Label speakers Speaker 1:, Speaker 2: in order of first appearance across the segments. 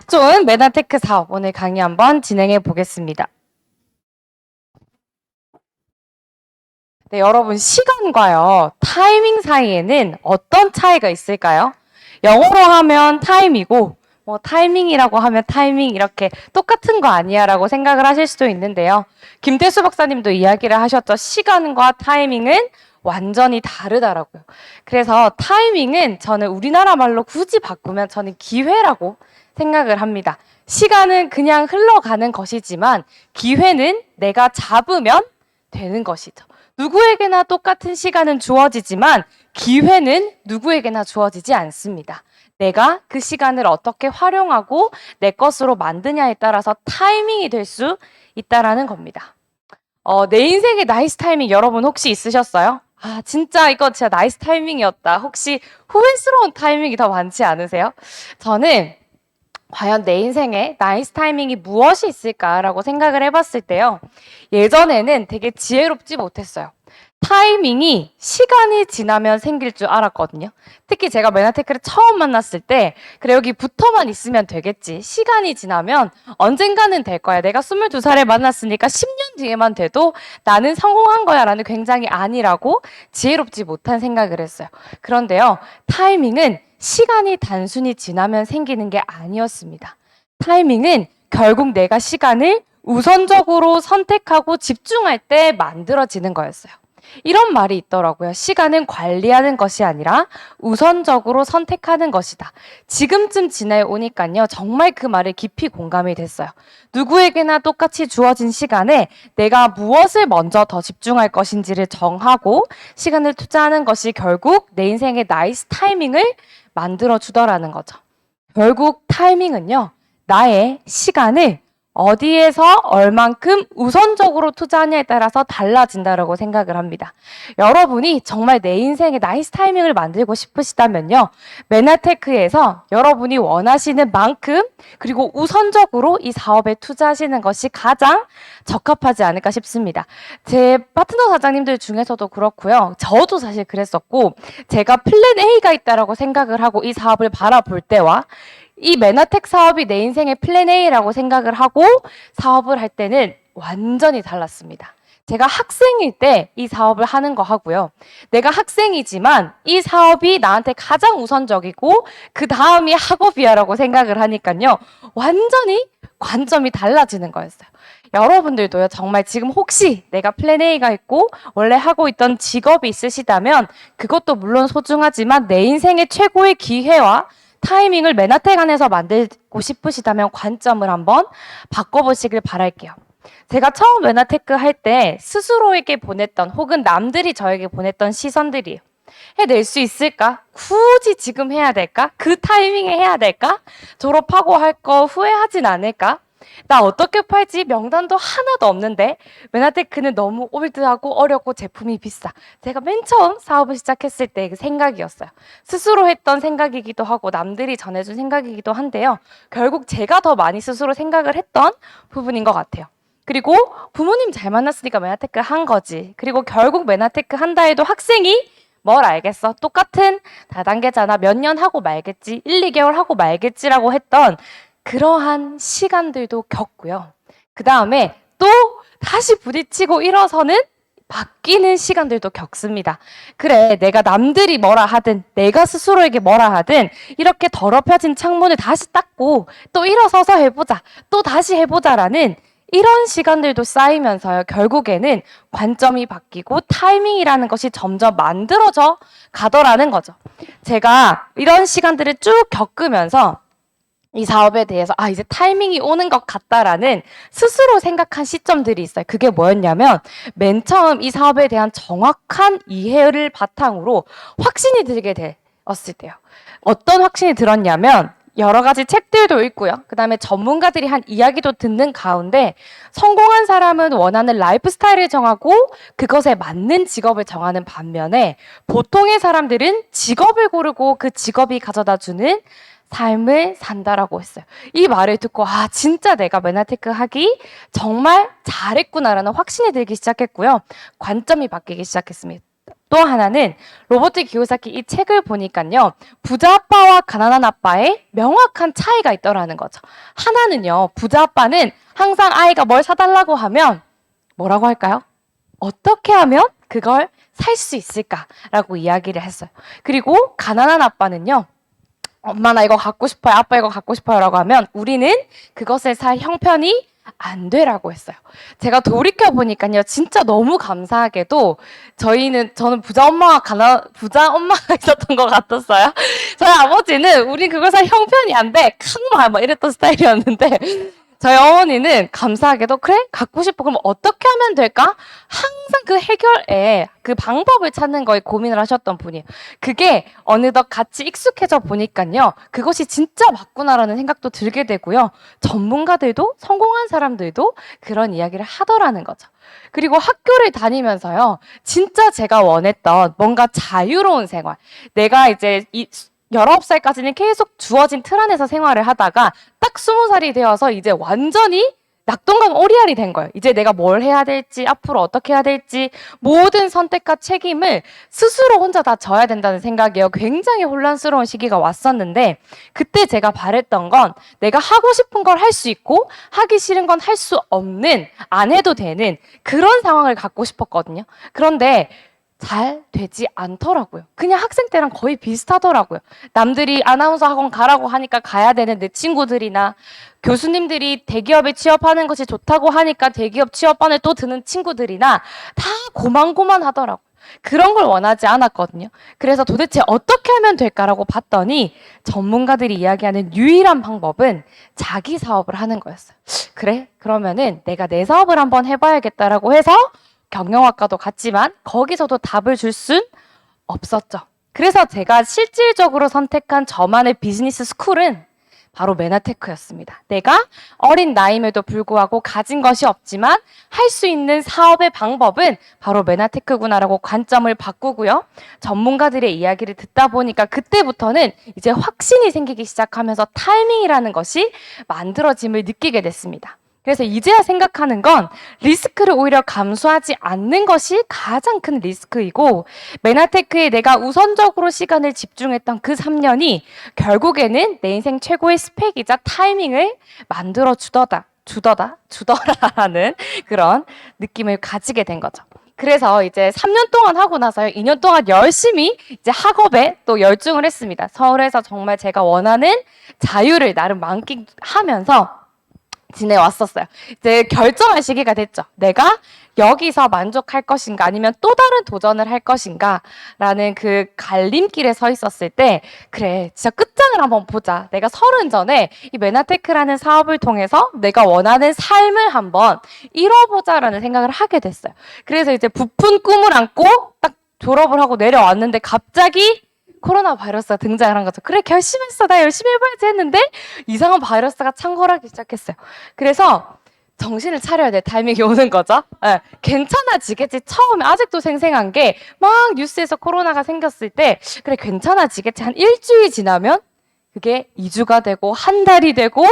Speaker 1: 좋은 메나테크 사업 오늘 강의 한번 진행해 보겠습니다. 네, 여러분 시간과요 타이밍 사이에는 어떤 차이가 있을까요? 영어로 하면 타임이고 타이밍이라고 하면 타이밍 이렇게 똑같은 거 아니야 라고 생각을 하실 수도 있는데요. 김태수 박사님도 이야기를 하셨죠. 시간과 타이밍은 완전히 다르다라고요. 그래서 타이밍은 저는 우리나라 말로 굳이 바꾸면 저는 기회라고 생각을 합니다. 시간은 그냥 흘러가는 것이지만 기회는 내가 잡으면 되는 것이죠. 누구에게나 똑같은 시간은 주어지지만 기회는 누구에게나 주어지지 않습니다. 내가 그 시간을 어떻게 활용하고 내 것으로 만드냐에 따라서 타이밍이 될 수 있다라는 겁니다. 내 인생의 나이스 타이밍 여러분 혹시 있으셨어요? 아, 진짜 이거 진짜 나이스 타이밍이었다. 혹시 후회스러운 타이밍이 더 많지 않으세요? 저는 과연 내 인생에 나이스 타이밍이 무엇이 있을까라고 생각을 해봤을 때요. 예전에는 되게 지혜롭지 못했어요. 타이밍이 시간이 지나면 생길 줄 알았거든요. 특히 제가 메나테크를 처음 만났을 때 그래 여기 붙어만 있으면 되겠지. 시간이 지나면 언젠가는 될 거야. 내가 22살에 만났으니까 10년 뒤에만 돼도 나는 성공한 거야 라는 굉장히 아니라고 지혜롭지 못한 생각을 했어요. 그런데요. 타이밍은 시간이 단순히 지나면 생기는 게 아니었습니다. 타이밍은 결국 내가 시간을 우선적으로 선택하고 집중할 때 만들어지는 거였어요. 이런 말이 있더라고요. 시간은 관리하는 것이 아니라 우선적으로 선택하는 것이다. 지금쯤 지나오니까요. 정말 그 말에 깊이 공감이 됐어요. 누구에게나 똑같이 주어진 시간에 내가 무엇을 먼저 더 집중할 것인지를 정하고 시간을 투자하는 것이 결국 내 인생의 나이스 타이밍을 만들어주더라는 거죠. 결국 타이밍은요. 나의 시간을 어디에서 얼만큼 우선적으로 투자하냐에 따라서 달라진다고 생각을 합니다. 여러분이 정말 내 인생의 나이스 타이밍을 만들고 싶으시다면요. 메나테크에서 여러분이 원하시는 만큼 그리고 우선적으로 이 사업에 투자하시는 것이 가장 적합하지 않을까 싶습니다. 제 파트너 사장님들 중에서도 그렇고요. 저도 사실 그랬었고 제가 플랜 A가 있다라고 생각을 하고 이 사업을 바라볼 때와 이 메나테크 사업이 내 인생의 플랜 A라고 생각을 하고 사업을 할 때는 완전히 달랐습니다. 제가 학생일 때 이 사업을 하는 거 하고요. 내가 학생이지만 이 사업이 나한테 가장 우선적이고 그 다음이 학업이야라고 생각을 하니까요. 완전히 관점이 달라지는 거였어요. 여러분들도요. 정말 지금 혹시 내가 플랜 A가 있고 원래 하고 있던 직업이 있으시다면 그것도 물론 소중하지만 내 인생의 최고의 기회와 타이밍을 메나텍 안에서 만들고 싶으시다면 관점을 한번 바꿔보시길 바랄게요. 제가 처음 메나테크 할 때 스스로에게 보냈던 혹은 남들이 저에게 보냈던 시선들이에요. 해낼 수 있을까? 굳이 지금 해야 될까? 그 타이밍에 해야 될까? 졸업하고 할 거 후회하진 않을까? 나 어떻게 팔지? 명단도 하나도 없는데 메나테크는 너무 올드하고 어렵고 제품이 비싸. 제가 맨 처음 사업을 시작했을 때 그 생각이었어요. 스스로 했던 생각이기도 하고 남들이 전해준 생각이기도 한데요. 결국 제가 더 많이 스스로 생각을 했던 부분인 것 같아요. 그리고 부모님 잘 만났으니까 메나테크 한 거지. 그리고 결국 메나테크 한다 해도 학생이 뭘 알겠어. 똑같은 다단계잖아. 몇 년 하고 말겠지. 1, 2개월 하고 말겠지라고 했던 그러한 시간들도 겪고요. 그 다음에 또 다시 부딪히고 일어서는 바뀌는 시간들도 겪습니다. 그래, 내가 남들이 뭐라 하든 내가 스스로에게 뭐라 하든 이렇게 더럽혀진 창문을 다시 닦고 또 일어서서 해보자. 또 다시 해보자라는 이런 시간들도 쌓이면서요. 결국에는 관점이 바뀌고 타이밍이라는 것이 점점 만들어져 가더라는 거죠. 제가 이런 시간들을 쭉 겪으면서 이 사업에 대해서 이제 타이밍이 오는 것 같다라는 스스로 생각한 시점들이 있어요. 그게 뭐였냐면 맨 처음 이 사업에 대한 정확한 이해를 바탕으로 확신이 들게 되었을 때요. 어떤 확신이 들었냐면 여러 가지 책들도 읽고요. 그 다음에 전문가들이 한 이야기도 듣는 가운데 성공한 사람은 원하는 라이프 스타일을 정하고 그것에 맞는 직업을 정하는 반면에 보통의 사람들은 직업을 고르고 그 직업이 가져다 주는 삶을 산다라고 했어요. 이 말을 듣고 진짜 내가 메나테크 하기 정말 잘했구나라는 확신이 들기 시작했고요. 관점이 바뀌기 시작했습니다. 또 하나는 로버트 기요사키 이 책을 보니까요. 부자 아빠와 가난한 아빠의 명확한 차이가 있더라는 거죠. 하나는요. 부자 아빠는 항상 아이가 뭘 사달라고 하면 뭐라고 할까요? 어떻게 하면 그걸 살 수 있을까라고 이야기를 했어요. 그리고 가난한 아빠는요. 엄마 나 이거 갖고 싶어요. 아빠 이거 갖고 싶어요. 라고 하면 우리는 그것을 살 형편이 안 돼라고 했어요. 제가 돌이켜보니까요. 진짜 너무 감사하게도 저는 부자 엄마가 있었던 것 같았어요. 저희 아버지는 우린 그걸 살 형편이 안 돼. 캉마 막 이랬던 스타일이었는데 저희 어머니는 감사하게도 그래? 갖고 싶어. 그럼 어떻게 하면 될까? 항상 그 해결에 그 방법을 찾는 거에 고민을 하셨던 분이에요. 그게 어느덧 같이 익숙해져 보니까요. 그것이 진짜 맞구나라는 생각도 들게 되고요. 전문가들도 성공한 사람들도 그런 이야기를 하더라는 거죠. 그리고 학교를 다니면서요. 진짜 제가 원했던 뭔가 자유로운 생활. 내가 이제 19살까지는 계속 주어진 틀 안에서 생활을 하다가 딱 20살이 되어서 이제 완전히 낙동강 오리알이 된 거예요. 이제 내가 뭘 해야 될지, 앞으로 어떻게 해야 될지 모든 선택과 책임을 스스로 혼자 다 져야 된다는 생각이에요. 굉장히 혼란스러운 시기가 왔었는데 그때 제가 바랬던 건 내가 하고 싶은 걸 할 수 있고 하기 싫은 건 할 수 없는, 안 해도 되는 그런 상황을 갖고 싶었거든요. 그런데 잘 되지 않더라고요. 그냥 학생 때랑 거의 비슷하더라고요. 남들이 아나운서 학원 가라고 하니까 가야 되는 내 친구들이나 교수님들이 대기업에 취업하는 것이 좋다고 하니까 대기업 취업반에 또 드는 친구들이나 다 고만고만 하더라고요. 그런 걸 원하지 않았거든요. 그래서 도대체 어떻게 하면 될까라고 봤더니 전문가들이 이야기하는 유일한 방법은 자기 사업을 하는 거였어요. 그래? 그러면은 내가 내 사업을 한번 해봐야겠다라고 해서 경영학과도 갔지만 거기서도 답을 줄 순 없었죠. 그래서 제가 실질적으로 선택한 저만의 비즈니스 스쿨은 바로 메나테크였습니다. 내가 어린 나이임에도 불구하고 가진 것이 없지만 할 수 있는 사업의 방법은 바로 메나테크구나라고 관점을 바꾸고요. 전문가들의 이야기를 듣다 보니까 그때부터는 이제 확신이 생기기 시작하면서 타이밍이라는 것이 만들어짐을 느끼게 됐습니다. 그래서 이제야 생각하는 건 리스크를 오히려 감수하지 않는 것이 가장 큰 리스크이고 메나테크에 내가 우선적으로 시간을 집중했던 그 3년이 결국에는 내 인생 최고의 스펙이자 타이밍을 만들어 주더라라는 그런 느낌을 가지게 된 거죠. 그래서 이제 3년 동안 하고 나서요. 2년 동안 열심히 이제 학업에 또 열중을 했습니다. 서울에서 정말 제가 원하는 자유를 나름 만끽하면서 지내왔었어요. 이제 결정할 시기가 됐죠. 내가 여기서 만족할 것인가 아니면 또 다른 도전을 할 것인가 라는 그 갈림길에 서 있었을 때 그래 진짜 끝장을 한번 보자. 내가 30 전에 이 메나테크라는 사업을 통해서 내가 원하는 삶을 한번 이뤄보자라는 생각을 하게 됐어요. 그래서 이제 부푼 꿈을 안고 딱 졸업을 하고 내려왔는데 갑자기 코로나 바이러스가 등장을 한 거죠. 그래 결심했어. 나 열심히 해봐야지 했는데 이상한 바이러스가 창궐하기 시작했어요. 그래서 정신을 차려야 될 타이밍이 오는 거죠. 네, 괜찮아지겠지. 처음에 아직도 생생한 게 막 뉴스에서 코로나가 생겼을 때 그래 괜찮아지겠지. 한 일주일 지나면 그게 2주가 되고 한 달이 되고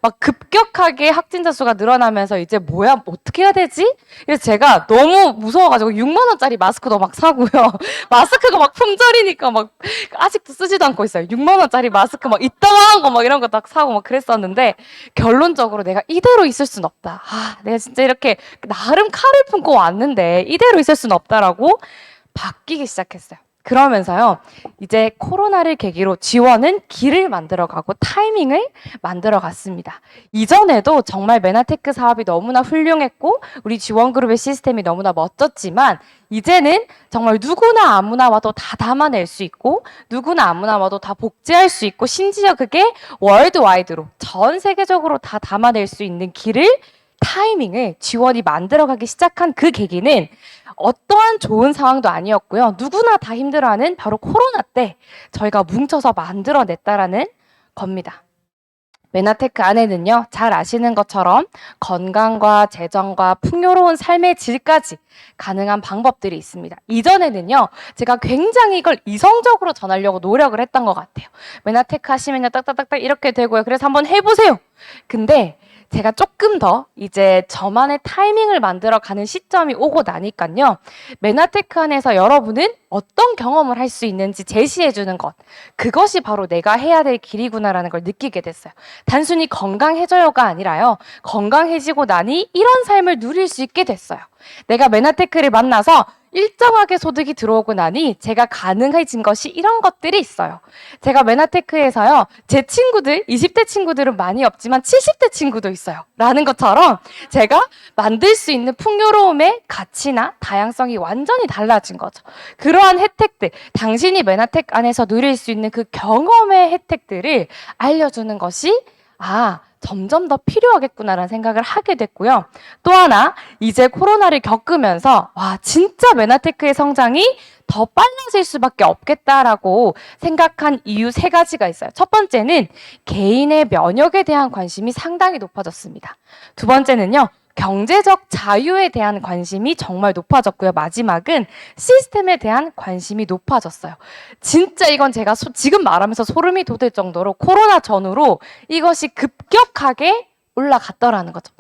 Speaker 1: 막 급격하게 확진자 수가 늘어나면서 이제 뭐야 어떻게 해야 되지? 그래서 제가 너무 무서워가지고 6만 원짜리 마스크도 막 사고요. 마스크가 막 품절이니까 막 아직도 쓰지도 않고 있어요. 6만 원짜리 마스크 막 이따만한 거 막 이런 거 딱 사고 막 그랬었는데 결론적으로 내가 이대로 있을 순 없다. 내가 진짜 이렇게 나름 칼을 품고 왔는데 이대로 있을 순 없다라고 바뀌기 시작했어요. 그러면서요, 이제 코로나를 계기로 지원은 길을 만들어가고 타이밍을 만들어갔습니다. 이전에도 정말 메나테크 사업이 너무나 훌륭했고 우리 지원그룹의 시스템이 너무나 멋졌지만 이제는 정말 누구나 아무나 와도 다 담아낼 수 있고 누구나 아무나 와도 다 복제할 수 있고 심지어 그게 월드와이드로 전 세계적으로 다 담아낼 수 있는 길을 타이밍을 지원이 만들어가기 시작한 그 계기는 어떠한 좋은 상황도 아니었고요. 누구나 다 힘들어하는 바로 코로나 때 저희가 뭉쳐서 만들어냈다라는 겁니다. 메나테크 안에는요. 잘 아시는 것처럼 건강과 재정과 풍요로운 삶의 질까지 가능한 방법들이 있습니다. 이전에는요. 제가 굉장히 이걸 이성적으로 전하려고 노력을 했던 것 같아요. 메나테크 하시면요. 딱딱딱딱 이렇게 되고요. 그래서 한번 해보세요. 근데 제가 조금 더 이제 저만의 타이밍을 만들어 가는 시점이 오고 나니까요. 메나테크 안에서 여러분은 어떤 경험을 할 수 있는지 제시해 주는 것. 그것이 바로 내가 해야 될 길이구나라는 걸 느끼게 됐어요. 단순히 건강해져요가 아니라요. 건강해지고 나니 이런 삶을 누릴 수 있게 됐어요. 내가 메나테크를 만나서 일정하게 소득이 들어오고 나니 제가 가능해진 것이 이런 것들이 있어요. 제가 메나테크에서요, 제 친구들, 20대 친구들은 많이 없지만 70대 친구도 있어요. 라는 것처럼 제가 만들 수 있는 풍요로움의 가치나 다양성이 완전히 달라진 거죠. 그러한 혜택들, 당신이 메나테크 안에서 누릴 수 있는 그 경험의 혜택들을 알려주는 것이 점점 더 필요하겠구나라는 생각을 하게 됐고요. 또 하나, 이제 코로나를 겪으면서 진짜 메나테크의 성장이 더 빨라질 수밖에 없겠다라고 생각한 이유 3가지가 있어요. 첫 번째는 개인의 면역에 대한 관심이 상당히 높아졌습니다. 두 번째는요, 경제적 자유에 대한 관심이 정말 높아졌고요. 마지막은 시스템에 대한 관심이 높아졌어요. 진짜 이건 제가 지금 말하면서 소름이 돋을 정도로 코로나 전후로 이것이 급격하게 올라갔더라는 거죠.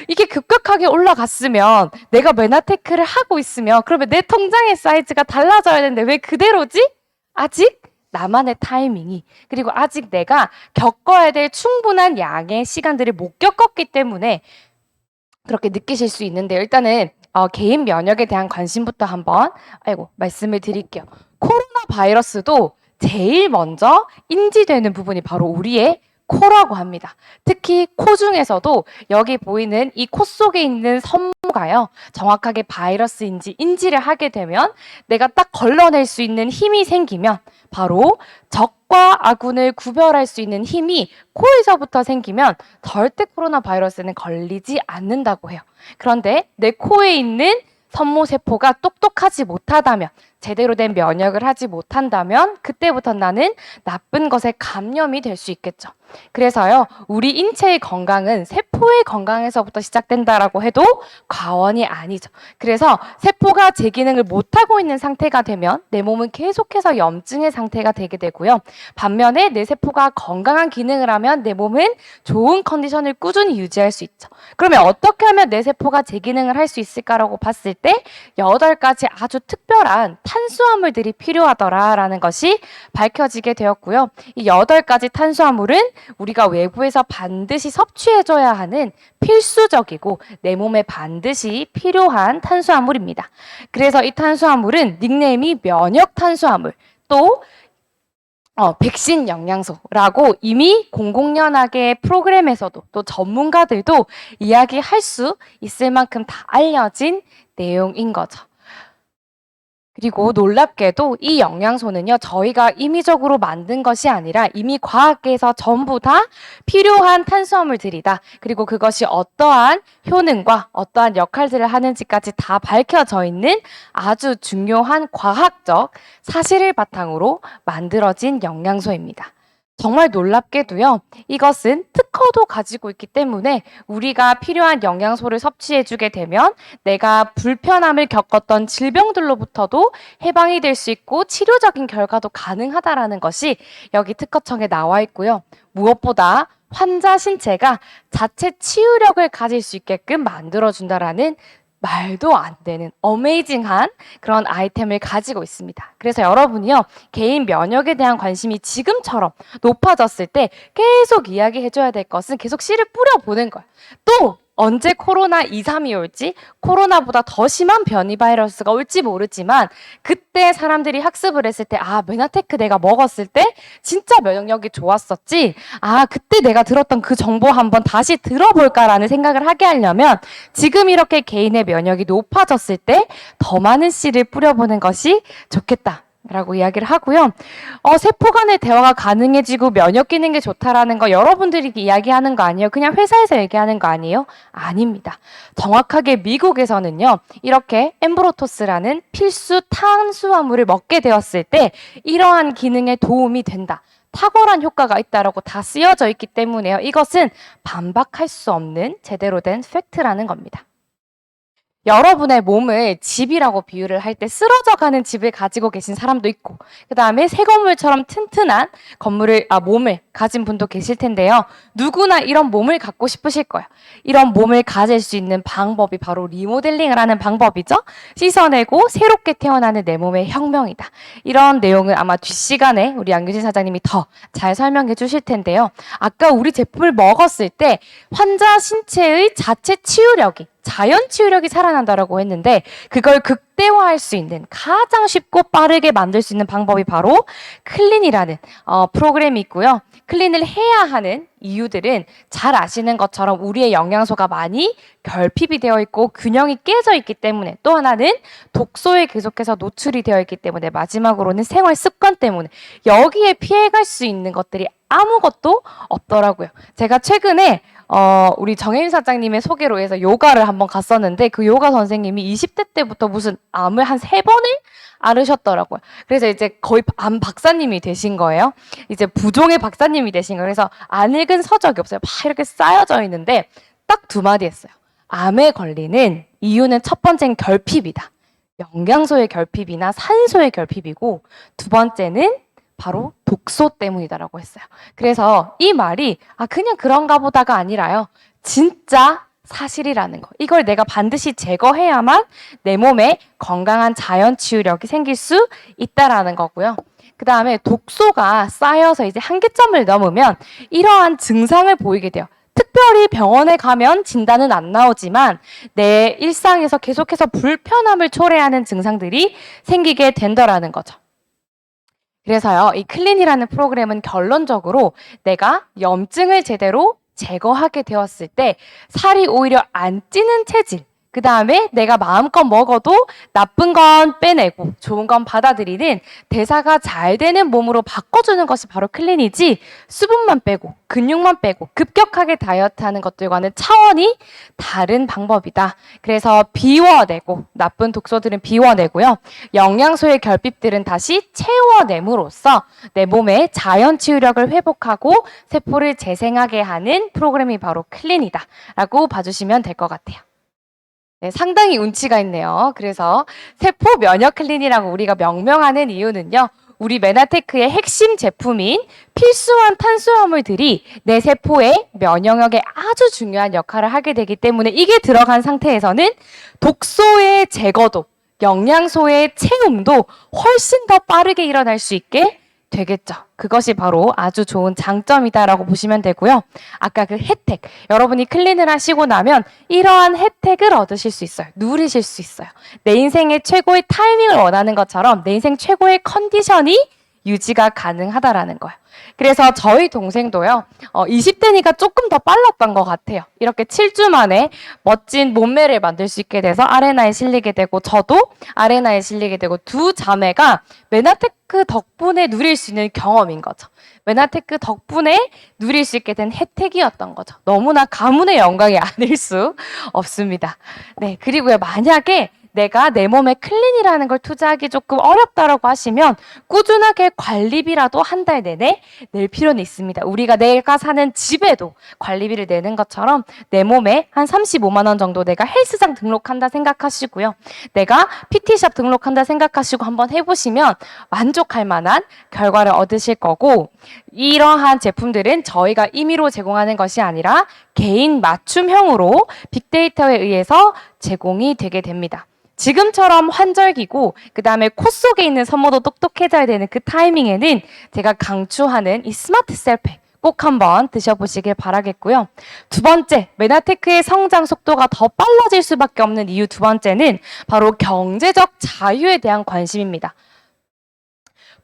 Speaker 1: 이게 급격하게 올라갔으면 내가 메나테크를 하고 있으면 그러면 내 통장의 사이즈가 달라져야 되는데 왜 그대로지? 아직 나만의 타이밍이, 그리고 아직 내가 겪어야 될 충분한 양의 시간들을 못 겪었기 때문에 그렇게 느끼실 수 있는데요. 일단은 개인 면역에 대한 관심부터 한번 말씀을 드릴게요. 코로나 바이러스도 제일 먼저 인지되는 부분이 바로 우리의 코라고 합니다. 특히 코 중에서도 여기 보이는 이 코 속에 있는 섬모가요, 정확하게 바이러스인지 인지를 하게 되면 내가 딱 걸러낼 수 있는 힘이 생기면 바로 적과 아군을 구별할 수 있는 힘이 코에서부터 생기면 절대 코로나 바이러스는 걸리지 않는다고 해요. 그런데 내 코에 있는 섬모세포가 똑똑하지 못하다면, 제대로 된 면역을 하지 못한다면 그때부터 나는 나쁜 것에 감염이 될 수 있겠죠. 그래서요, 우리 인체의 건강은 세포의 건강에서부터 시작된다라고 해도 과언이 아니죠. 그래서 세포가 제 기능을 못하고 있는 상태가 되면 내 몸은 계속해서 염증의 상태가 되게 되고요. 반면에 내 세포가 건강한 기능을 하면 내 몸은 좋은 컨디션을 꾸준히 유지할 수 있죠. 그러면 어떻게 하면 내 세포가 제 기능을 할 수 있을까라고 봤을 때 8가지 아주 특별한 탄수화물들이 필요하더라라는 것이 밝혀지게 되었고요. 이 8가지 탄수화물은 우리가 외부에서 반드시 섭취해줘야 하는 필수적이고 내 몸에 반드시 필요한 탄수화물입니다. 그래서 이 탄수화물은 닉네임이 면역 탄수화물, 또 백신 영양소라고 이미 공공연하게 프로그램에서도 또 전문가들도 이야기할 수 있을 만큼 다 알려진 내용인 거죠. 그리고 놀랍게도 이 영양소는요, 저희가 임의적으로 만든 것이 아니라 이미 과학계에서 전부 다 필요한 탄수화물들이다. 그리고 그것이 어떠한 효능과 어떠한 역할들을 하는지까지 다 밝혀져 있는 아주 중요한 과학적 사실을 바탕으로 만들어진 영양소입니다. 정말 놀랍게도요, 이것은 특허도 가지고 있기 때문에 우리가 필요한 영양소를 섭취해주게 되면 내가 불편함을 겪었던 질병들로부터도 해방이 될 수 있고 치료적인 결과도 가능하다라는 것이 여기 특허청에 나와 있고요. 무엇보다 환자 신체가 자체 치유력을 가질 수 있게끔 만들어준다라는 말도 안 되는 어메이징한 그런 아이템을 가지고 있습니다. 그래서 여러분이요, 개인 면역에 대한 관심이 지금처럼 높아졌을 때 계속 이야기해줘야 될 것은 계속 씨를 뿌려보는 거예요. 또 언제 코로나 2, 3이 올지, 코로나보다 더 심한 변이 바이러스가 올지 모르지만 그때 사람들이 학습을 했을 때 메나테크 내가 먹었을 때 진짜 면역력이 좋았었지, 그때 내가 들었던 그 정보 한번 다시 들어볼까라는 생각을 하게 하려면 지금 이렇게 개인의 면역이 높아졌을 때 더 많은 씨를 뿌려보는 것이 좋겠다 라고 이야기를 하고요. 세포 간의 대화가 가능해지고 면역 기능이 좋다라는 거 여러분들이 이야기하는 거 아니에요? 그냥 회사에서 얘기하는 거 아니에요? 아닙니다. 정확하게 미국에서는요, 이렇게 엠브로토스라는 필수 탄수화물을 먹게 되었을 때 이러한 기능에 도움이 된다, 탁월한 효과가 있다라고 다 쓰여져 있기 때문에요. 이것은 반박할 수 없는 제대로 된 팩트라는 겁니다. 여러분의 몸을 집이라고 비유를 할 때 쓰러져가는 집을 가지고 계신 사람도 있고, 그 다음에 새 건물처럼 튼튼한 몸을 가진 분도 계실 텐데요. 누구나 이런 몸을 갖고 싶으실 거예요. 이런 몸을 가질 수 있는 방법이 바로 리모델링을 하는 방법이죠. 씻어내고 새롭게 태어나는 내 몸의 혁명이다. 이런 내용을 아마 뒷시간에 우리 양규진 사장님이 더 잘 설명해 주실 텐데요. 아까 우리 제품을 먹었을 때 환자 신체의 자체 치유력이 자연 치유력이 살아난다라고 했는데 그걸 극대화할 수 있는 가장 쉽고 빠르게 만들 수 있는 방법이 바로 클린이라는 프로그램이 있고요. 클린을 해야 하는 이유들은 잘 아시는 것처럼 우리의 영양소가 많이 결핍이 되어 있고 균형이 깨져 있기 때문에 또 하나는 독소에 계속해서 노출이 되어 있기 때문에 마지막으로는 생활 습관 때문에 여기에 피해갈 수 있는 것들이 아무것도 없더라고요. 제가 최근에 우리 정혜인 사장님의 소개로 해서 요가를 한번 갔었는데 그 요가 선생님이 20대 때부터 무슨 암을 한 3번을 앓으셨더라고요. 그래서 이제 거의 암 박사님이 되신 거예요. 이제 부종의 박사님이 되신 거예요. 그래서 안 읽은 서적이 없어요. 막 이렇게 쌓여져 있는데 딱 2마디 했어요. 암에 걸리는 이유는 첫 번째는 결핍이다. 영양소의 결핍이나 산소의 결핍이고 두 번째는 바로 독소 때문이다라고 했어요. 그래서 이 말이 그냥 그런가 보다가 아니라요. 진짜 사실이라는 거. 이걸 내가 반드시 제거해야만 내 몸에 건강한 자연 치유력이 생길 수 있다라는 거고요. 그 다음에 독소가 쌓여서 이제 한계점을 넘으면 이러한 증상을 보이게 돼요. 특별히 병원에 가면 진단은 안 나오지만 내 일상에서 계속해서 불편함을 초래하는 증상들이 생기게 된다라는 거죠. 그래서요, 이 클린이라는 프로그램은 결론적으로 내가 염증을 제대로 제거하게 되었을 때 살이 오히려 안 찌는 체질, 그 다음에 내가 마음껏 먹어도 나쁜 건 빼내고 좋은 건 받아들이는 대사가 잘 되는 몸으로 바꿔주는 것이 바로 클린이지 수분만 빼고 근육만 빼고 급격하게 다이어트하는 것들과는 차원이 다른 방법이다. 그래서 비워내고 나쁜 독소들은 비워내고요. 영양소의 결핍들은 다시 채워냄으로써 내 몸의 자연 치유력을 회복하고 세포를 재생하게 하는 프로그램이 바로 클린이다 라고 봐주시면 될 것 같아요. 네, 상당히 운치가 있네요. 그래서 세포 면역 클린이라고 우리가 명명하는 이유는요. 우리 메나테크의 핵심 제품인 필수한 탄수화물들이 내 세포의 면역력에 아주 중요한 역할을 하게 되기 때문에 이게 들어간 상태에서는 독소의 제거도, 영양소의 채움도 훨씬 더 빠르게 일어날 수 있게 되겠죠. 그것이 바로 아주 좋은 장점이다라고 보시면 되고요. 아까 그 혜택, 여러분이 클린을 하시고 나면 이러한 혜택을 얻으실 수 있어요. 누리실 수 있어요. 내 인생의 최고의 타이밍을 원하는 것처럼 내 인생 최고의 컨디션이 유지가 가능하다라는 거예요. 그래서 저희 동생도요, 20대니까 조금 더 빨랐던 것 같아요. 이렇게 7주 만에 멋진 몸매를 만들 수 있게 돼서 아레나에 실리게 되고, 저도 아레나에 실리게 되고, 두 자매가 메나테크 덕분에 누릴 수 있는 경험인 거죠. 메나테크 덕분에 누릴 수 있게 된 혜택이었던 거죠. 너무나 가문의 영광이 아닐 수 없습니다. 네, 그리고요, 만약에 내가 내 몸에 클린이라는 걸 투자하기 조금 어렵다라고 하시면 꾸준하게 관리비라도 한 달 내내 낼 필요는 있습니다. 우리가 내가 사는 집에도 관리비를 내는 것처럼 내 몸에 한 35만 원 정도 내가 헬스장 등록한다 생각하시고요. 내가 PT샵 등록한다 생각하시고 한번 해보시면 만족할 만한 결과를 얻으실 거고, 이러한 제품들은 저희가 임의로 제공하는 것이 아니라 개인 맞춤형으로 빅데이터에 의해서 제공이 되게 됩니다. 지금처럼 환절기고 그 다음에 코 속에 있는 산모도 똑똑해져야 되는 그 타이밍에는 제가 강추하는 이 스마트 셀팩 꼭 한번 드셔보시길 바라겠고요. 두 번째, 메나테크의 성장 속도가 더 빨라질 수밖에 없는 이유 두 번째는 바로 경제적 자유에 대한 관심입니다.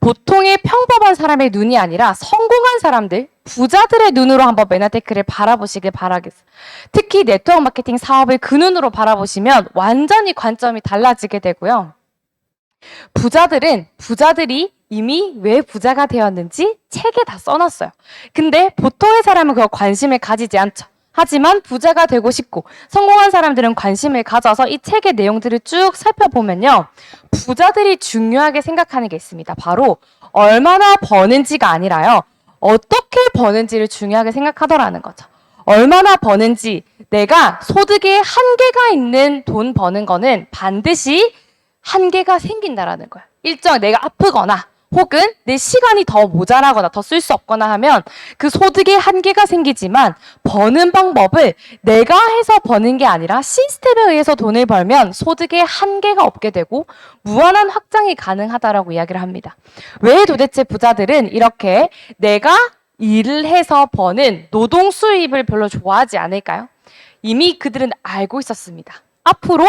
Speaker 1: 보통의 평범한 사람의 눈이 아니라 성공한 사람들, 부자들의 눈으로 한번 메나테크를 바라보시길 바라겠어요. 특히 네트워크 마케팅 사업을 그 눈으로 바라보시면 완전히 관점이 달라지게 되고요. 부자들이 이미 왜 부자가 되었는지 책에 다 써놨어요. 근데 보통의 사람은 그거 관심을 가지지 않죠. 하지만 부자가 되고 싶고 성공한 사람들은 관심을 가져서 이 책의 내용들을 쭉 살펴보면요. 부자들이 중요하게 생각하는 게 있습니다. 바로 얼마나 버는지가 아니라요. 어떻게 버는지를 중요하게 생각하더라는 거죠. 얼마나 버는지, 내가 소득에 한계가 있는 돈 버는 거는 반드시 한계가 생긴다라는 거예요. 일정 내가 아프거나 혹은 내 시간이 더 모자라거나 더 쓸 수 없거나 하면 그 소득에 한계가 생기지만 버는 방법을 내가 해서 버는 게 아니라 시스템에 의해서 돈을 벌면 소득에 한계가 없게 되고 무한한 확장이 가능하다라고 이야기를 합니다. 왜 도대체 부자들은 이렇게 내가 일을 해서 버는 노동 수입을 별로 좋아하지 않을까요? 이미 그들은 알고 있었습니다. 앞으로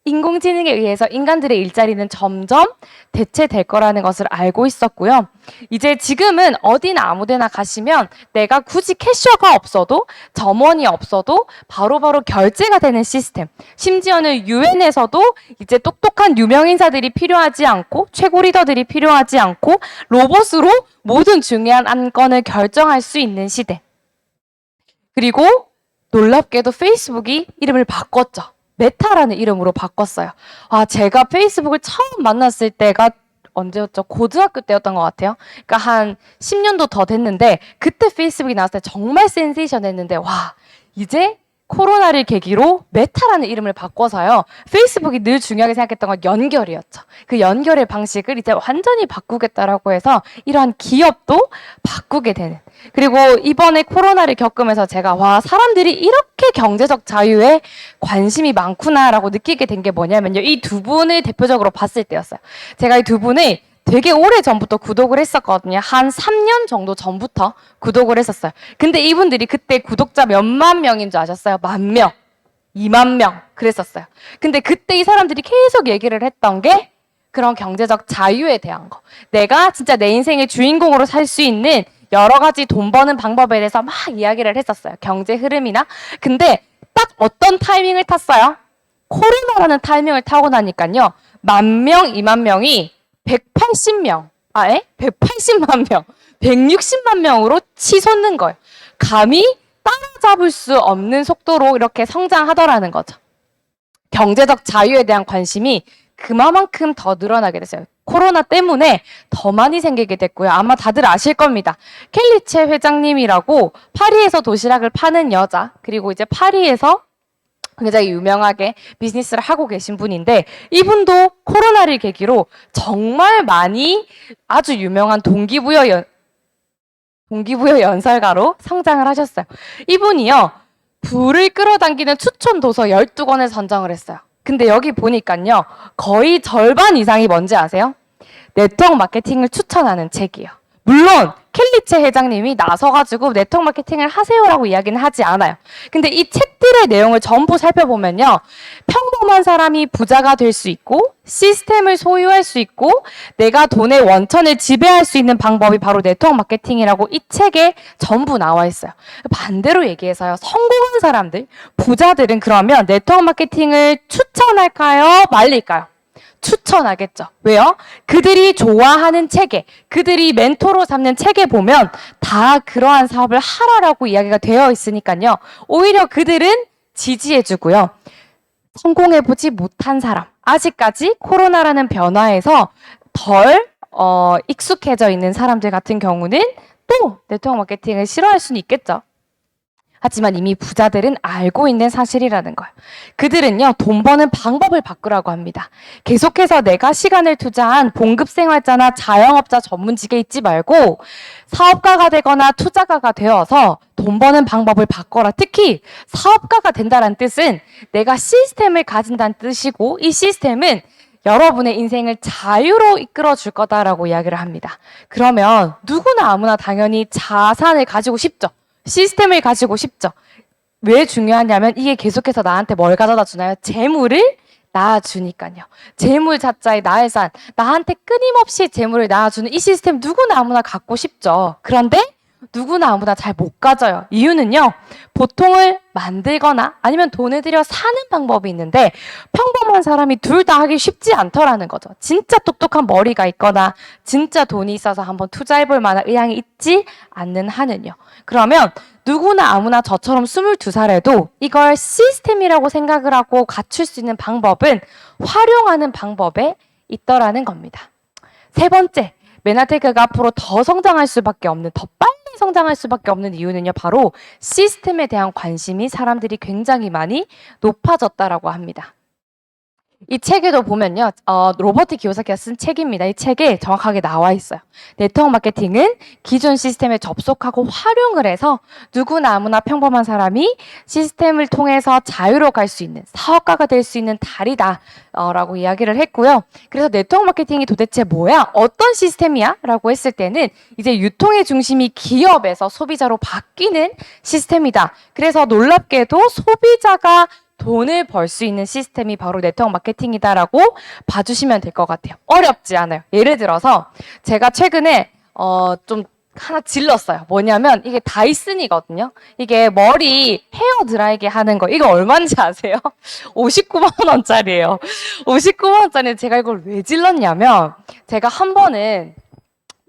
Speaker 1: 인공지능에 의해서 인간들의 일자리는 점점 대체될 거라는 것을 알고 있었고요. 이제 지금은 어디나 아무데나 가시면 내가 굳이 캐셔가 없어도 점원이 없어도 바로바로 결제가 되는 시스템. 심지어는 유엔에서도 이제 똑똑한 유명 인사들이 필요하지 않고 최고 리더들이 필요하지 않고 로봇으로 모든 중요한 안건을 결정할 수 있는 시대. 그리고 놀랍게도 페이스북이 이름을 바꿨죠. 메타라는 이름으로 바꿨어요. 아, 제가 페이스북을 처음 만났을 때가 언제였죠? 고등학교 때였던 것 같아요. 그러니까 한 10년도 더 됐는데 그때 페이스북이 나왔을 때 정말 센세이션했는데 와, 이제 코로나를 계기로 메타라는 이름을 바꿔서요. 페이스북이 늘 중요하게 생각했던 건 연결이었죠. 그 연결의 방식을 이제 완전히 바꾸겠다라고 해서 이러한 기업도 바꾸게 되는. 그리고 이번에 코로나를 겪으면서 제가 와, 사람들이 이렇게 경제적 자유에 관심이 많구나라고 느끼게 된 게 뭐냐면요. 이 두 분을 대표적으로 봤을 때였어요. 제가 이 두 분을 되게 오래 전부터 구독을 했었거든요. 한 3년 정도 전부터 구독을 했었어요. 근데 이분들이 그때 구독자 몇만 명인 줄 아셨어요? 10,000명, 20,000명 그랬었어요. 근데 그때 이 사람들이 계속 얘기를 했던 게 그런 경제적 자유에 대한 거. 내가 진짜 내 인생의 주인공으로 살 수 있는 여러 가지 돈 버는 방법에 대해서 막 이야기를 했었어요. 경제 흐름이나. 근데 딱 어떤 타이밍을 탔어요? 코로나라는 타이밍을 타고 나니까요. 10,000명, 20,000명이 180명, 180만 명, 160만 명으로 치솟는 거예요. 감히 따라잡을 수 없는 속도로 이렇게 성장하더라는 거죠. 경제적 자유에 대한 관심이 그만큼 더 늘어나게 됐어요. 코로나 때문에 더 많이 생기게 됐고요. 아마 다들 아실 겁니다. 켈리체 회장님이라고 파리에서 도시락을 파는 여자, 그리고 이제 파리에서 굉장히 유명하게 비즈니스를 하고 계신 분인데 이분도 코로나를 계기로 정말 많이 아주 유명한 동기부여 연설가로 성장을 하셨어요. 이분이요. 부를 끌어당기는 추천 도서 12권을 선정을 했어요. 근데 여기 보니까요. 거의 절반 이상이 뭔지 아세요? 네트워크 마케팅을 추천하는 책이에요. 물론 켈리체 회장님이 나서가지고 네트워크 마케팅을 하세요라고 이야기는 하지 않아요. 근데 이 책들의 내용을 전부 살펴보면요. 평범한 사람이 부자가 될 수 있고 시스템을 소유할 수 있고 내가 돈의 원천을 지배할 수 있는 방법이 바로 네트워크 마케팅이라고 이 책에 전부 나와 있어요. 반대로 얘기해서요. 성공한 사람들, 부자들은 그러면 네트워크 마케팅을 추천할까요? 말릴까요? 추천하겠죠. 왜요? 그들이 좋아하는 체계, 그들이 멘토로 삼는 체계 보면 다 그러한 사업을 하라라고 이야기가 되어 있으니까요. 오히려 그들은 지지해주고요. 성공해보지 못한 사람, 아직까지 코로나라는 변화에서 덜 익숙해져 있는 사람들 같은 경우는 또 네트워크 마케팅을 싫어할 수는 있겠죠. 하지만 이미 부자들은 알고 있는 사실이라는 거예요. 그들은요, 돈 버는 방법을 바꾸라고 합니다. 계속해서 내가 시간을 투자한 봉급생활자나 자영업자 전문직에 있지 말고 사업가가 되거나 투자가가 되어서 돈 버는 방법을 바꿔라. 특히 사업가가 된다는 뜻은 내가 시스템을 가진다는 뜻이고 이 시스템은 여러분의 인생을 자유로 이끌어 줄 거다라고 이야기를 합니다. 그러면 누구나 아무나 당연히 자산을 가지고 싶죠. 시스템을 가지고 싶죠. 왜 중요하냐면 이게 계속해서 나한테 뭘 가져다 주나요? 재물을 낳아주니까요. 재물 자자의 나의 산, 나한테 끊임없이 재물을 낳아주는 이 시스템 누구나 아무나 갖고 싶죠. 그런데 누구나 아무나 잘 못 가져요. 이유는요. 보통을 만들거나 아니면 돈을 들여 사는 방법이 있는데 평범한 사람이 둘 다 하기 쉽지 않더라는 거죠. 진짜 똑똑한 머리가 있거나 진짜 돈이 있어서 한번 투자해볼 만한 의향이 있지 않는 한은요. 그러면 누구나 아무나 저처럼 22살에도 이걸 시스템이라고 생각을 하고 갖출 수 있는 방법은 활용하는 방법에 있더라는 겁니다. 세 번째, 메나테크가 앞으로 더 성장할 수밖에 없는, 더 빨리 성장할 수밖에 없는 이유는요. 바로 시스템에 대한 관심이 사람들이 굉장히 많이 높아졌다라고 합니다. 이 책에도 보면요, 로버트 기요사키가 쓴 책입니다. 이 책에 정확하게 나와 있어요. 네트워크 마케팅은 기존 시스템에 접속하고 활용을 해서 누구나 아무나 평범한 사람이 시스템을 통해서 자유로 갈 수 있는 사업가가 될 수 있는 다리다 라고 이야기를 했고요. 그래서 네트워크 마케팅이 도대체 뭐야? 어떤 시스템이야? 라고 했을 때는 이제 유통의 중심이 기업에서 소비자로 바뀌는 시스템이다. 그래서 놀랍게도 소비자가 돈을 벌 수 있는 시스템이 바로 네트워크 마케팅이다라고 봐주시면 될 것 같아요. 어렵지 않아요. 예를 들어서 제가 최근에 좀 하나 질렀어요. 뭐냐면 이게 다이슨이거든요. 이게 머리 헤어 드라이기 하는 거. 이거 얼마인지 아세요? 59만 원짜리예요. 59만 원짜리 제가 이걸 왜 질렀냐면 제가 한 번은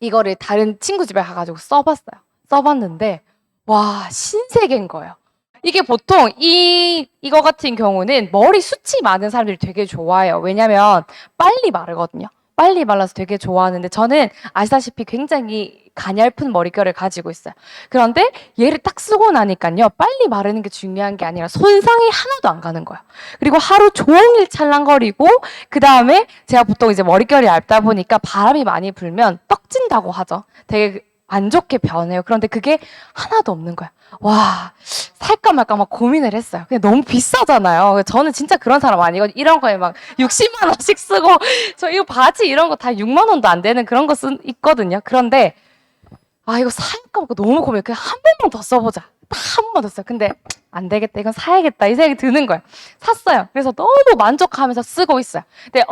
Speaker 1: 이거를 다른 친구 집에 가가지고 써봤어요. 써봤는데 와 신세계인 거예요. 이게 보통 이거 같은 경우는 머리 숱이 많은 사람들이 되게 좋아해요. 왜냐면 빨리 마르거든요. 빨리 말라서 되게 좋아하는데 저는 아시다시피 굉장히 가냘픈 머릿결을 가지고 있어요. 그런데 얘를 딱 쓰고 나니까요. 빨리 마르는 게 중요한 게 아니라 손상이 하나도 안 가는 거예요. 그리고 하루 종일 찰랑거리고 그 다음에 제가 보통 이제 머릿결이 얇다 보니까 바람이 많이 불면 떡진다고 하죠. 되게 안 좋게 변해요. 그런데 그게 하나도 없는 거야. 와, 살까 말까 막 고민을 했어요. 근데 너무 비싸잖아요. 저는 진짜 그런 사람 아니거든요. 이런 거에 막 60만 원씩 쓰고, 저 이거 바지 이런 거 다 6만 원도 안 되는 그런 거 있거든요. 그런데, 아, 이거 살까 말까 너무 고민해. 그냥 한 번만 더 써보자. 딱 한 번만 더 써요. 근데 안 되겠다. 이건 사야겠다. 이 생각이 드는 거예요. 샀어요. 그래서 너무 만족하면서 쓰고 있어요. 근데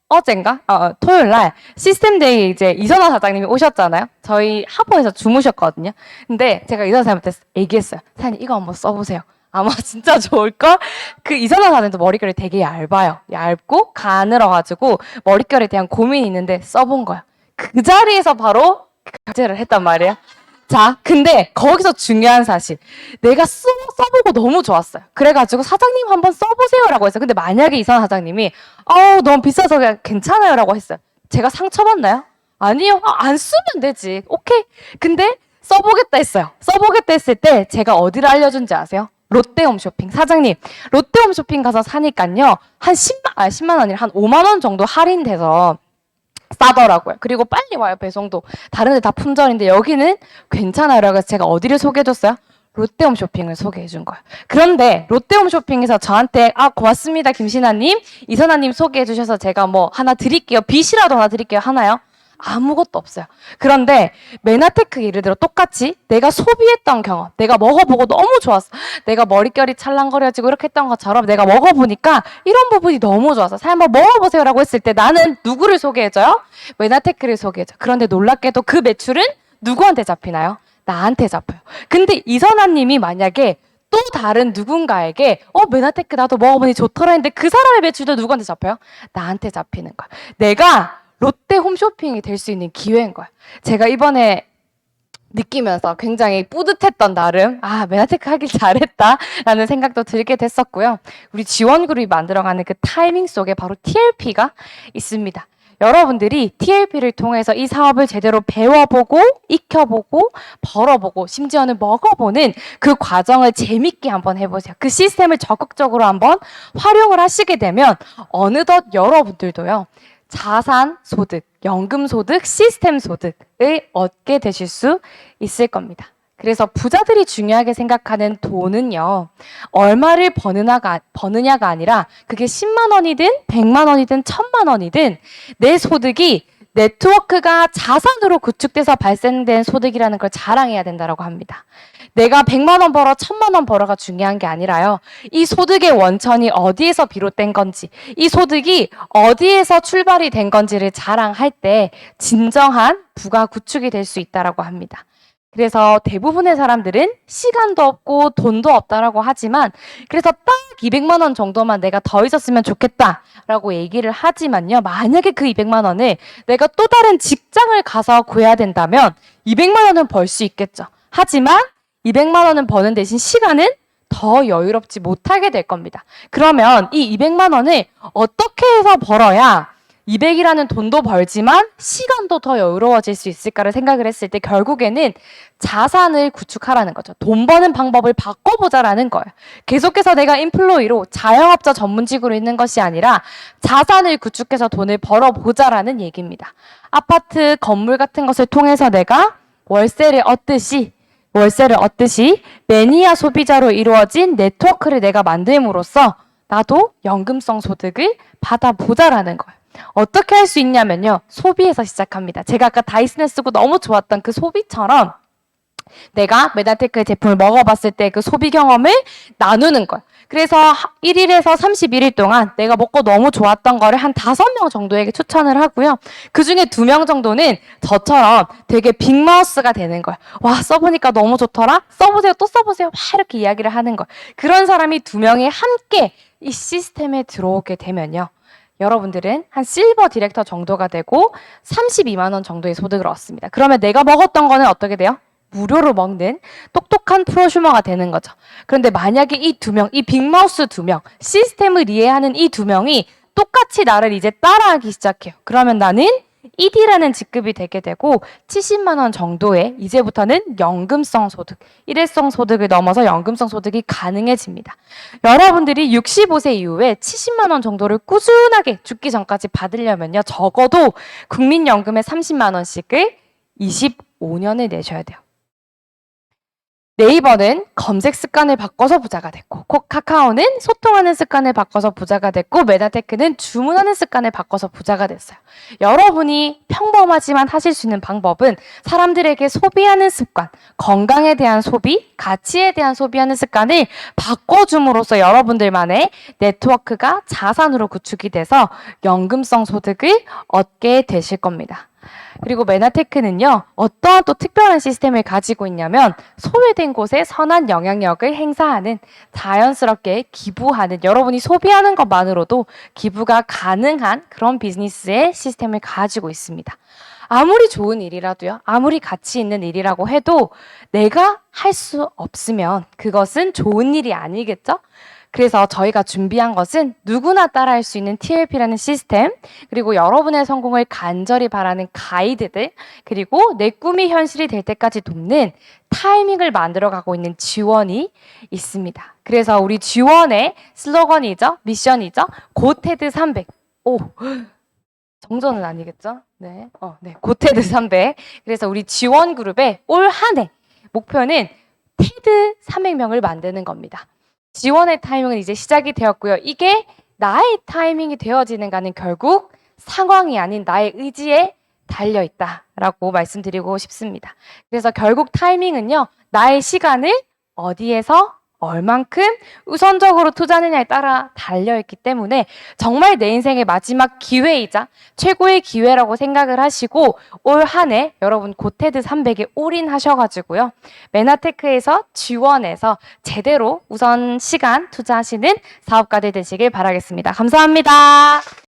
Speaker 1: 어젠가? 토요일 날 시스템데이 이제 이선화 사장님이 오셨잖아요. 저희 학원에서 주무셨거든요. 근데 제가 이선화 사장님한테 얘기했어요. 사장님 이거 한번 써보세요. 아마 진짜 좋을걸? 그 이선화 사장님도 머릿결이 되게 얇아요. 얇고 가늘어가지고 머릿결에 대한 고민이 있는데 써본 거예요. 그 자리에서 바로 결제를 했단 말이에요. 자, 근데 거기서 중요한 사실. 내가 써보고 너무 좋았어요. 그래가지고 사장님 한번 써보세요라고 했어요. 근데 만약에 이선 사장님이 너무 비싸서 그냥 괜찮아요라고 했어요. 제가 상처받나요? 아니요. 안 쓰면 되지. 오케이. 근데 써보겠다 했어요. 써보겠다 했을 때 제가 어디를 알려준지 아세요? 롯데홈쇼핑. 사장님, 롯데홈쇼핑 가서 사니까요. 한 10만 원이 한 5만 원 정도 할인돼서 싸더라고요. 그리고 빨리 와요, 배송도. 다른 데 다 품절인데 여기는 괜찮아요. 그래서 제가 어디를 소개해줬어요? 롯데홈쇼핑을 소개해준 거예요. 그런데 롯데홈쇼핑에서 저한테 고맙습니다, 김신아님, 이선아님 소개해주셔서 제가 뭐 하나 드릴게요. 빚이라도 하나 드릴게요. 하나요? 아무것도 없어요. 그런데 메나테크 예를 들어 똑같이 내가 소비했던 경험, 내가 먹어보고 너무 좋았어. 내가 머릿결이 찰랑거려지고 이렇게 했던 것처럼 내가 먹어보니까 이런 부분이 너무 좋아서 사장님 한번 먹어보세요라고 했을 때 나는 누구를 소개해줘요? 메나테크를 소개해줘. 그런데 놀랍게도 그 매출은 누구한테 잡히나요? 나한테 잡혀요. 근데 이선아님이 만약에 또 다른 누군가에게 메나테크 나도 먹어보니 좋더라 했는데 그 사람의 매출도 누구한테 잡혀요? 나한테 잡히는 거야. 내가 롯데 홈쇼핑이 될 수 있는 기회인 거야. 제가 이번에 느끼면서 굉장히 뿌듯했던 나름 메나테크 하길 잘했다라는 생각도 들게 됐었고요. 우리 지원그룹이 만들어가는 그 타이밍 속에 바로 TLP가 있습니다. 여러분들이 TLP를 통해서 이 사업을 제대로 배워보고 익혀보고 벌어보고 심지어는 먹어보는 그 과정을 재밌게 한번 해보세요. 그 시스템을 적극적으로 한번 활용을 하시게 되면 어느덧 여러분들도요. 자산 소득, 연금 소득, 시스템 소득을 얻게 되실 수 있을 겁니다. 그래서 부자들이 중요하게 생각하는 돈은요, 얼마를 버느냐가 아니라 그게 10만 원이든 100만 원이든 1000만 원이든 내 소득이 네트워크가 자산으로 구축돼서 발생된 소득이라는 걸 자랑해야 된다고 합니다. 내가 100만 원 벌어 1000만 원 벌어가 중요한 게 아니라요. 이 소득의 원천이 어디에서 비롯된 건지, 이 소득이 어디에서 출발이 된 건지를 자랑할 때 진정한 부가 구축이 될 수 있다고 합니다. 그래서 대부분의 사람들은 시간도 없고 돈도 없다라고 하지만 그래서 딱 200만 원 정도만 내가 더 있었으면 좋겠다라고 얘기를 하지만요. 만약에 그 200만 원을 내가 또 다른 직장을 가서 구해야 된다면 200만 원은 벌 수 있겠죠. 하지만 200만 원은 버는 대신 시간은 더 여유롭지 못하게 될 겁니다. 그러면 이 200만 원을 어떻게 해서 벌어야 200이라는 돈도 벌지만 시간도 더 여유로워질 수 있을까를 생각을 했을 때 결국에는 자산을 구축하라는 거죠. 돈 버는 방법을 바꿔보자라는 거예요. 계속해서 내가 인플로이로 자영업자 전문직으로 있는 것이 아니라 자산을 구축해서 돈을 벌어보자라는 얘기입니다. 아파트, 건물 같은 것을 통해서 내가 월세를 얻듯이 매니아 소비자로 이루어진 네트워크를 내가 만듦으로써 나도 연금성 소득을 받아보자라는 거예요. 어떻게 할 수 있냐면요. 소비에서 시작합니다. 제가 아까 다이슨을 쓰고 너무 좋았던 그 소비처럼 내가 메나테크의 제품을 먹어봤을 때 그 소비 경험을 나누는 거예요. 그래서 1일에서 31일 동안 내가 먹고 너무 좋았던 거를 한 5명 정도에게 추천을 하고요. 그중에 2명 정도는 저처럼 되게 빅마우스가 되는 거예요. 와, 써보니까 너무 좋더라? 써보세요, 또 써보세요. 막 이렇게 이야기를 하는 거예요. 그런 사람이 2명이 함께 이 시스템에 들어오게 되면요. 여러분들은 한 실버 디렉터 정도가 되고 32만 원 정도의 소득을 얻습니다. 그러면 내가 먹었던 거는 어떻게 돼요? 무료로 먹는 똑똑한 프로슈머가 되는 거죠. 그런데 만약에 이 2명, 이 빅마우스 2명, 시스템을 이해하는 이 2명이 똑같이 나를 이제 따라하기 시작해요. 그러면 나는 1위라는 직급이 되게 되고 70만 원 정도의 이제부터는 연금성 소득, 일회성 소득을 넘어서 연금성 소득이 가능해집니다. 여러분들이 65세 이후에 70만 원 정도를 꾸준하게 죽기 전까지 받으려면요. 적어도 국민연금의 30만 원씩을 25년을 내셔야 돼요. 네이버는 검색 습관을 바꿔서 부자가 됐고, 카카오는 소통하는 습관을 바꿔서 부자가 됐고, 메나테크는 주문하는 습관을 바꿔서 부자가 됐어요. 여러분이 평범하지만 하실 수 있는 방법은 사람들에게 소비하는 습관, 건강에 대한 소비, 가치에 대한 소비하는 습관을 바꿔줌으로써 여러분들만의 네트워크가 자산으로 구축이 돼서 연금성 소득을 얻게 되실 겁니다. 그리고 메나테크는요, 어떠한 또 특별한 시스템을 가지고 있냐면 소외된 곳에 선한 영향력을 행사하는, 자연스럽게 기부하는, 여러분이 소비하는 것만으로도 기부가 가능한 그런 비즈니스의 시스템을 가지고 있습니다. 아무리 좋은 일이라도요, 아무리 가치 있는 일이라고 해도 내가 할 수 없으면 그것은 좋은 일이 아니겠죠? 그래서 저희가 준비한 것은 누구나 따라할 수 있는 TLP라는 시스템, 그리고 여러분의 성공을 간절히 바라는 가이드들, 그리고 내 꿈이 현실이 될 때까지 돕는 타이밍을 만들어가고 있는 지원이 있습니다. 그래서 우리 지원의 슬로건이죠, 미션이죠, 고테드 300. 오, 정전은 아니겠죠? 네, 고테드 300. 그래서 우리 지원 그룹의 올 한 해 목표는 테드 300명을 만드는 겁니다. 지원의 타이밍은 이제 시작이 되었고요. 이게 나의 타이밍이 되어지는가는 결국 상황이 아닌 나의 의지에 달려있다라고 말씀드리고 싶습니다. 그래서 결국 타이밍은요, 나의 시간을 어디에서 얼만큼 우선적으로 투자하느냐에 따라 달려있기 때문에 정말 내 인생의 마지막 기회이자 최고의 기회라고 생각을 하시고 올 한 해 여러분 고테드 300에 올인하셔가지고요. 메나테크에서 지원해서 제대로 우선 시간 투자하시는 사업가들 되시길 바라겠습니다. 감사합니다.